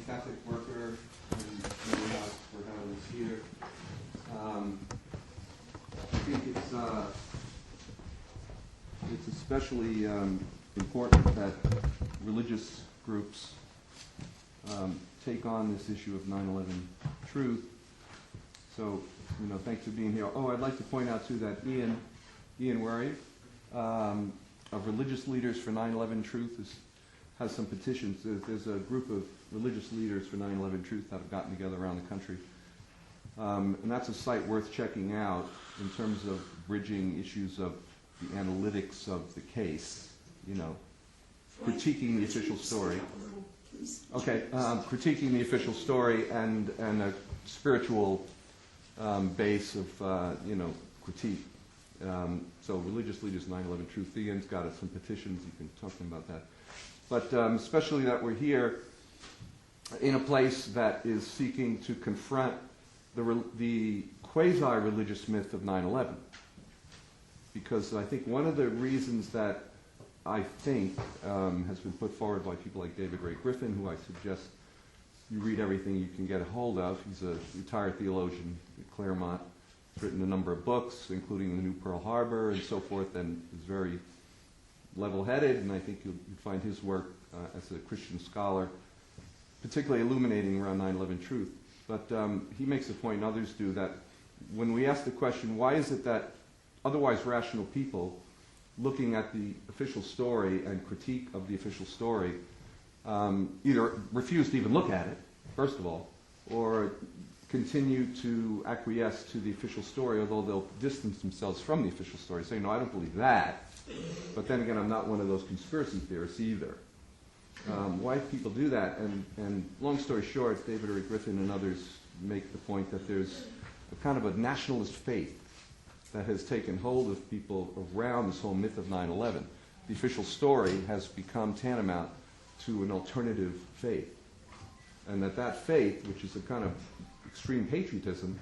Catholic worker, and Mary House for having us here. I think it's especially important that religious groups take on this issue of 9/11 truth. So, thanks for being here. Oh, I'd like to point out too that Ian, where are you? Of religious leaders for 9/11 truth has some petitions. There's a group of religious leaders for 9/11 truth that have gotten together around the country. And that's a site worth checking out in terms of bridging issues of the analytics of the case, critiquing the official story. Okay, critiquing the official story and a spiritual base of, critique. So religious leaders, 9/11 truth. Ian's got some petitions. You can talk to him about that. But especially that we're here in a place that is seeking to confront the quasi-religious myth of 9/11. Because I think one of the reasons that I think has been put forward by people like David Ray Griffin, who I suggest you read everything you can get a hold of. He's a retired theologian at Claremont. He's written a number of books, including The New Pearl Harbor and so forth, and is very level-headed, and I think you'll find his work as a Christian scholar particularly illuminating around 9/11 truth. But he makes a point, and others do, that when we ask the question, why is it that otherwise rational people looking at the official story and critique of the official story either refuse to even look at it, first of all, or continue to acquiesce to the official story, although they'll distance themselves from the official story, saying, no, I don't believe that. But then again, I'm not one of those conspiracy theorists either. Why people do that? And long story short, David Ray Griffin and others make the point that there's a kind of a nationalist faith that has taken hold of people around this whole myth of 9/11. The official story has become tantamount to an alternative faith. And that faith, which is a kind of extreme patriotism,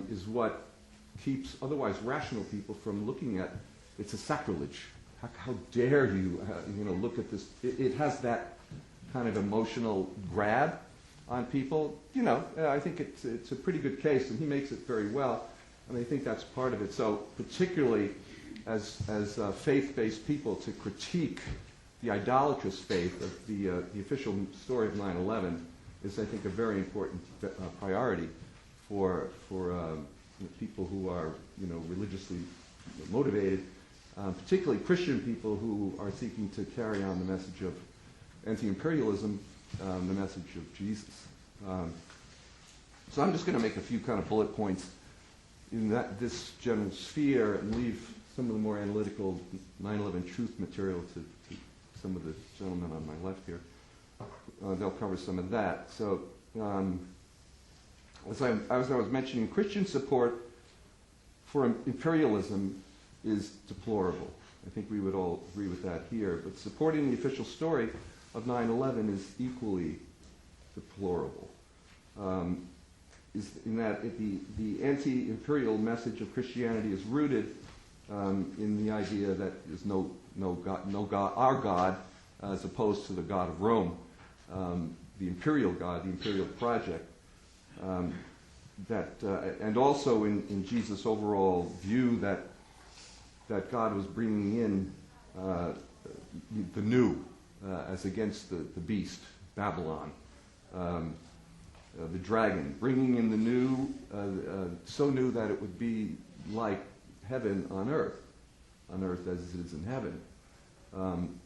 is what keeps otherwise rational people from looking at it's a sacrilege. How dare you, look at this? It has that kind of emotional grab on people. I think it's a pretty good case, and he makes it very well. And I think that's part of it. So particularly as faith-based people, to critique the idolatrous faith of the official story of 9/11 is, I think, a very important priority for people who are, religiously motivated, particularly Christian people who are seeking to carry on the message of anti-imperialism, the message of Jesus. So I'm just going to make a few kind of bullet points in this general sphere and leave some of the more analytical 9/11 truth material to some of the gentlemen on my left here. They'll cover some of that. So as I was mentioning, Christian support for imperialism is deplorable. I think we would all agree with that here. But supporting the official story of 9/11 is equally deplorable. Is in that the anti-imperial message of Christianity is rooted in the idea that there's no God, our God, as opposed to the God of Rome, the imperial God, the imperial project. And also in Jesus' overall view that God was bringing in the new as against the beast, Babylon. The dragon, bringing in the new, so new that it would be like heaven on earth as it is in heaven.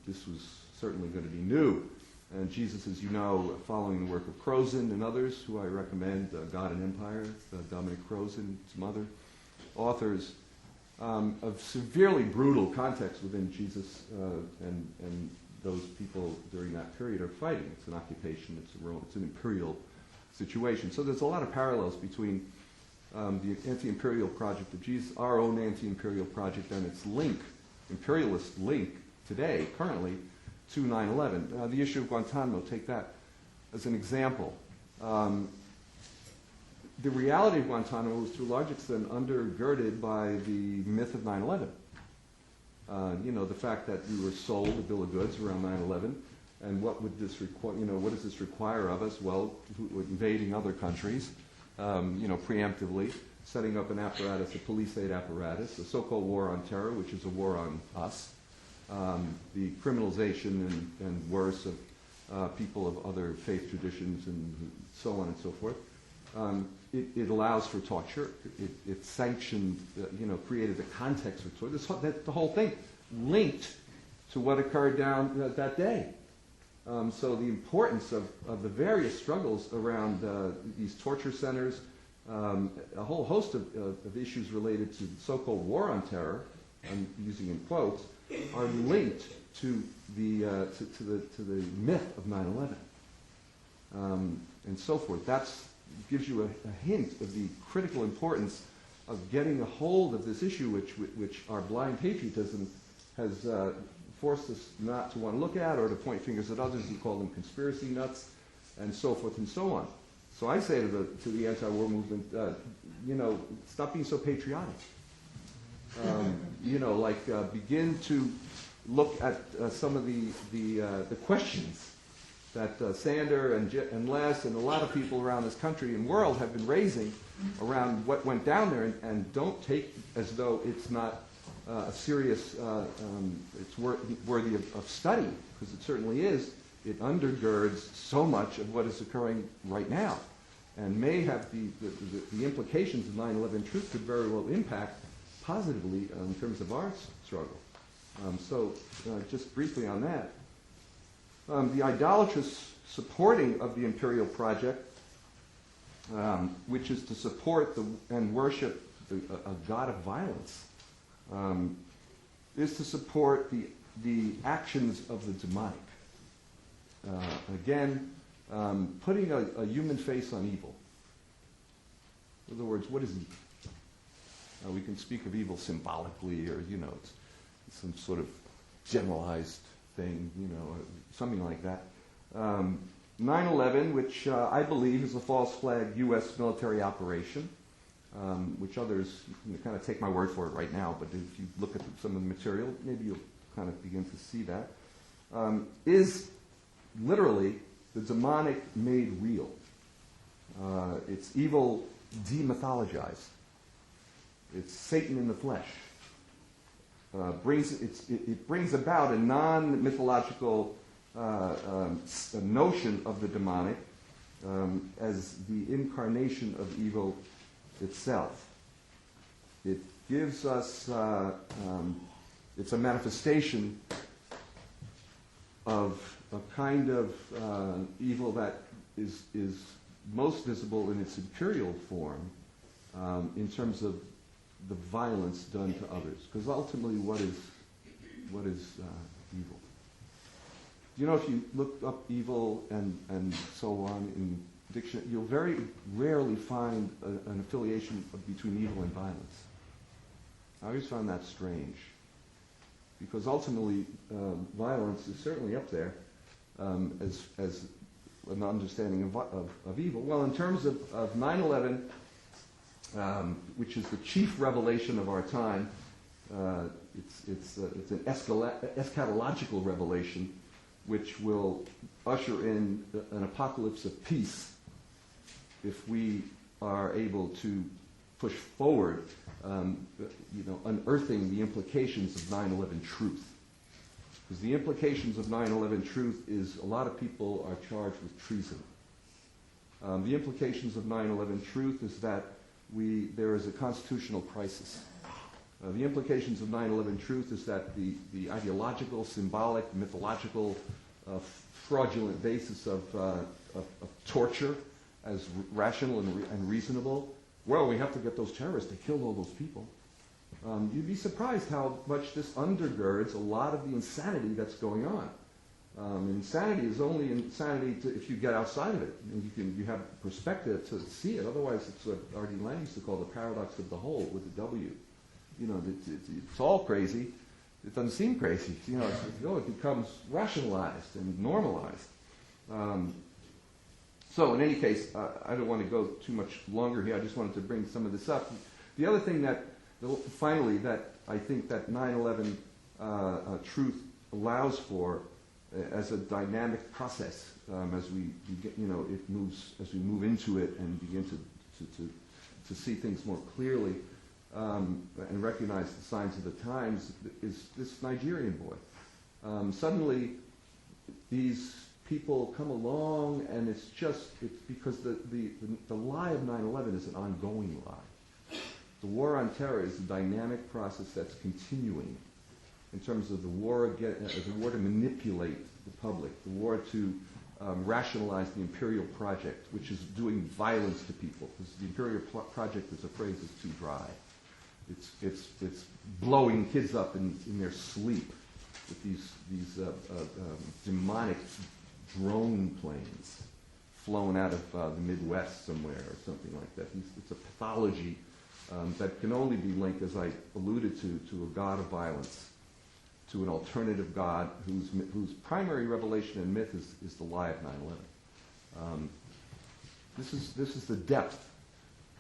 This was certainly going to be new. And Jesus, as you know, following the work of Crozin and others, who I recommend, God and Empire, Dominic Crozin, some other authors, of severely brutal context within Jesus and those people during that period are fighting. It's an occupation, it's an imperial situation. So there's a lot of parallels between the anti-imperial project of Jesus, our own anti-imperial project, and its imperialist link today, currently, to 9/11. The issue of Guantanamo, take that as an example. The reality of Guantanamo was to a large extent undergirded by the myth of 9/11. The fact that we were sold a bill of goods around 9/11, And what would this require? What does this require of us? Well, invading other countries, preemptively, setting up an apparatus, a police state apparatus, the so-called war on terror, which is a war on us, the criminalization and worse of people of other faith traditions and so on and so forth. It allows for torture. It sanctioned, created the context for torture. The whole thing linked to what occurred down that day. So the importance of the various struggles around these torture centers, a whole host of issues related to the so-called war on terror, I'm using in quotes, are linked to the myth of 9/11, and so forth. That gives you a hint of the critical importance of getting a hold of this issue, which our blind patriotism has forced us not to want to look at, or to point fingers at others and call them conspiracy nuts, and so forth and so on. So I say to the anti-war movement, stop being so patriotic. Begin to look at some of the questions that Sander and Les and a lot of people around this country and world have been raising around what went down there, and don't take as though it's not a serious, it's worthy of study, because it certainly is. It undergirds so much of what is occurring right now, and may have the implications of 9/11 truth could very well impact positively in terms of our struggle. Just briefly on that, the idolatrous supporting of the imperial project, which is to support and worship a god of violence, is to support the actions of the demonic. Putting a human face on evil. In other words, what is evil? We can speak of evil symbolically, or it's some sort of generalized thing, or something like that. 9/11, which I believe is a false flag U.S. military operation, which others kind of take my word for it right now, but if you look at some of the material, maybe you'll kind of begin to see that, is literally the demonic made real. It's evil demythologized. It's Satan in the flesh. It brings about a non-mythological notion of the demonic as the incarnation of evil itself. It gives us, it's a manifestation of a kind of evil that is most visible in its imperial form in terms of the violence done to others. Because ultimately, what is evil? If you look up evil and so on in dictionary, you'll very rarely find an affiliation between evil and violence. I always found that strange, because ultimately violence is certainly up there as an understanding of evil. Well, in terms of 9/11, which is the chief revelation of our time, it's an eschatological revelation, which will usher in an apocalypse of peace if we are able to push forward, unearthing the implications of 9/11 truth. Because the implications of 9/11 truth is a lot of people are charged with treason. The implications of 9/11 truth is that there is a constitutional crisis. The implications of 9/11 truth is that the ideological, symbolic, mythological, fraudulent basis of torture as rational and reasonable, well, we have to get those terrorists. They killed all those people. You'd be surprised how much this undergirds a lot of the insanity that's going on. Insanity is only insanity if you get outside of it, and you have perspective to see it. Otherwise, it's what R.D. Laing used to call the paradox of the whole with the W. It's all crazy. It doesn't seem crazy. It becomes rationalized and normalized. So in any case, I don't want to go too much longer here. I just wanted to bring some of this up. The other thing finally, that I think that 9/11 truth allows for as a dynamic process as we get, it moves, as we move into it and begin to see things more clearly and recognize the signs of the times, is this Nigerian boy. Suddenly, these people come along, and it's because the lie of 9/11 is an ongoing lie. The war on terror is a dynamic process that's continuing in terms of the war to manipulate the public, the war to rationalize the imperial project, which is doing violence to people, because the imperial project, as a phrase, is too dry. It's blowing kids up in their sleep with these demonic drone planes flown out of the Midwest somewhere or something like that. It's a pathology that can only be linked, as I alluded to a god of violence, to an alternative god whose primary revelation and myth is the lie of 9/11. This is the depth,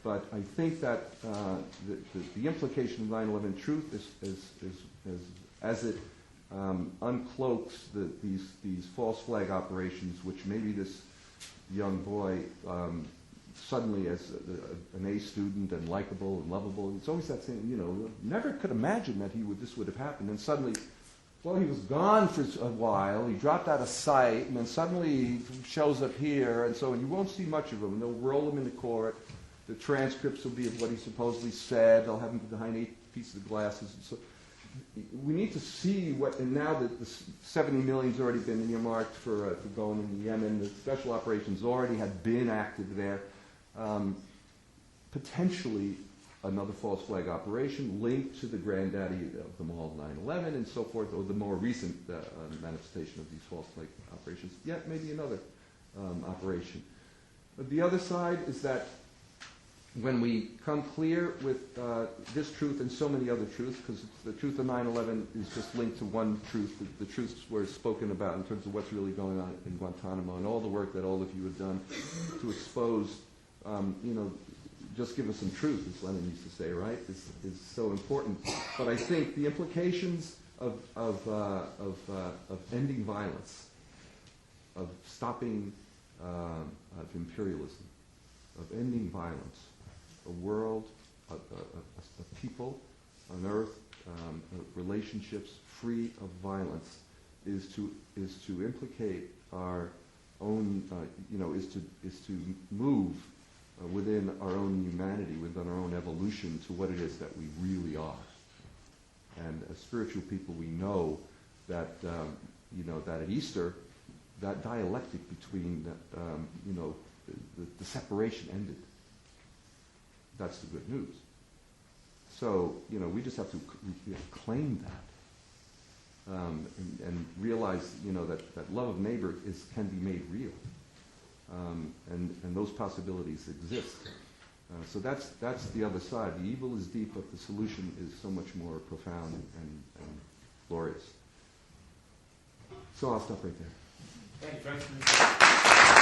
but I think that the implication of 9/11 truth as it uncloaks these false flag operations, which maybe this young boy suddenly, as an A student and likable and lovable, it's always that thing, never could imagine that this would have happened, and suddenly, well, he was gone for a while, he dropped out of sight, and then suddenly he shows up here, and you won't see much of him, and they'll roll him into court, the transcripts will be of what he supposedly said, they'll have him behind 8 pieces of glasses, and so we need to see and now that the 70 million's already been earmarked for going into Yemen, the special operations already had been active there, potentially another false flag operation linked to the granddaddy of them all, 9/11 and so forth, or the more recent manifestation of these false flag operations, yet maybe another operation. But the other side is that when we come clear with this truth and so many other truths, because the truth of 9/11 is just linked to one truth, the truths were spoken about in terms of what's really going on in Guantanamo and all the work that all of you have done to expose, just give us some truth, as Lenin used to say, right, is so important. But I think the implications of ending violence, of stopping of imperialism, of ending violence, a world, a people on earth, relationships free of violence, is to implicate our own, is to move within our own humanity, within our own evolution, to what it is that we really are. And as spiritual people, we know that that at Easter, that dialectic between the separation ended. That's the good news. So, we just have to claim that and realize, that love of neighbor can be made real, and those possibilities exist. So that's the other side. The evil is deep, but the solution is so much more profound and glorious. So I'll stop right there. Thank you, Frank.